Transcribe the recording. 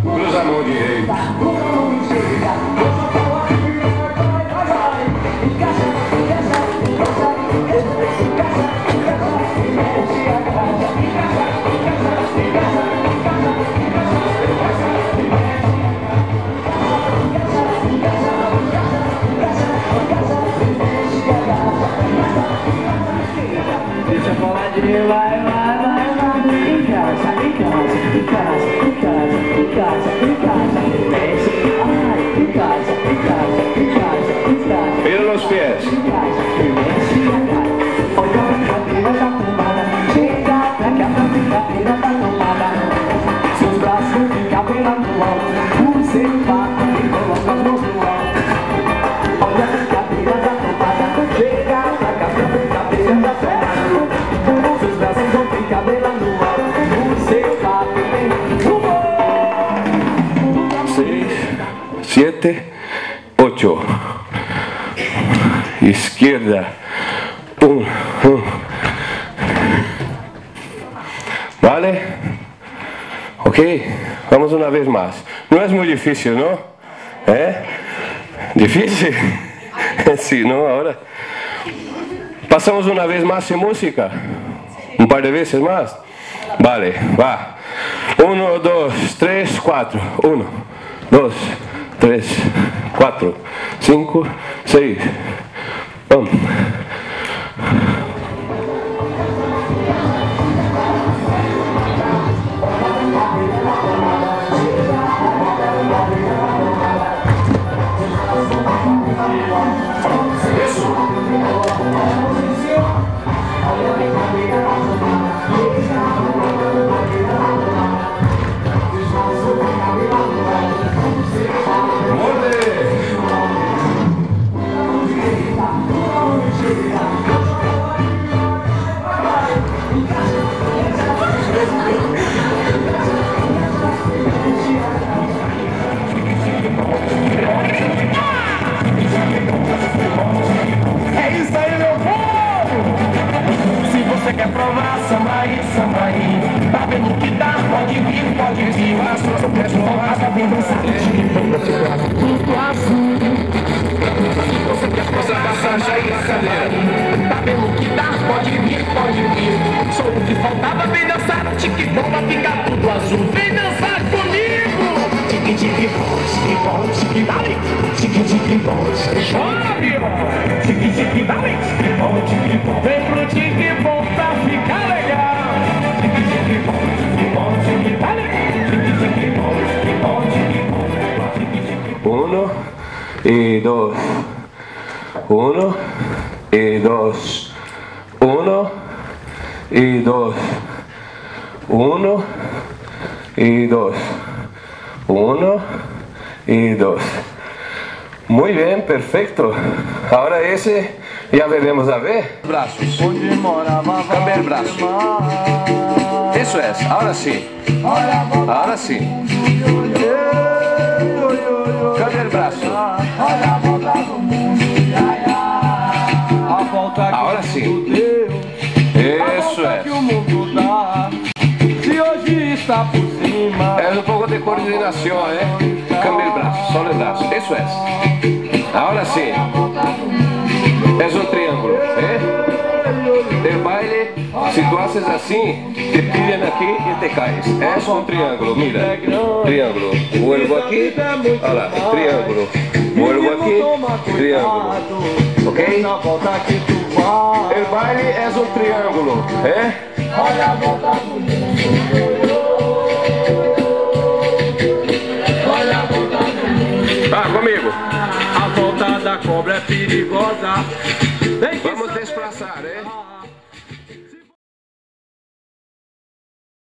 Cruza a mão direita. Deixa a bola de vai, em casa, em casa, em casa, em casa, em casa, em casa, mexe, ai, em casa, em casa, em casa, em casa. Vira nos pés. Em casa, mexe, ai, olha a brincadeira da tomada, chega pra cá pra brincadeira da tomada. Seus braços ficam pela tua, você bate e coloca a mão no ar. Olha a brincadeira da tomada, chega pra cá pra brincadeira da tomada. Seus braços vão ficar pela lua, você bate bem. 6, 7, 8. Izquierda. 1. ¿Vale? Ok, vamos una vez más. No es muy difícil, ¿no? ¿Difícil? Sí, ¿no? Ahora pasamos una vez más sin música. Un par de veces más. Vale, va. 1, 2, 3, 4. 1, 2, 3, 4, 5, 6. Vamos. Quer provar samba aí, tá vendo que dá, pode vir, as suas pessoas sabem dançar tudo azul. Você quer provar samba aí, tá vendo que dá, pode vir, sou o que faltava, vem dançar, tique-bomba, fica tudo azul, vem dançar comigo. Tique-tique-bom, tique-dali, tique-tique-bom, tique-tique-dali, tique-bom, vem pro tique-bom pra ficar legal. Tique-tique-bom, tique-dali, tique-tique-bom, tique-bom. 1 y 2. 1 y 2. 1 y 2. 1 y 2. 1 y 2. Muy bien, perfecto. Ahora ese ya veremos a ver. Brazos. Cambia el brazo. Eso es, ahora sí. Ahora sí. Cambia el brazo. Ahora sí. Eso es. Es un poco de coordinación, Cambia el brazo, solo el brazo. Eso es. Ahora sí. Es un triángulo, El baile, si tú haces así, te pillan aquí y te caes. Es un triángulo, mira. Triángulo. Vuelvo aquí. Ahora, triángulo. Vuelvo aquí. Triángulo. ¿Ok? El baile es un triángulo, Ah, comigo. A volta da cobra é perigosa. Vamos desplaçar,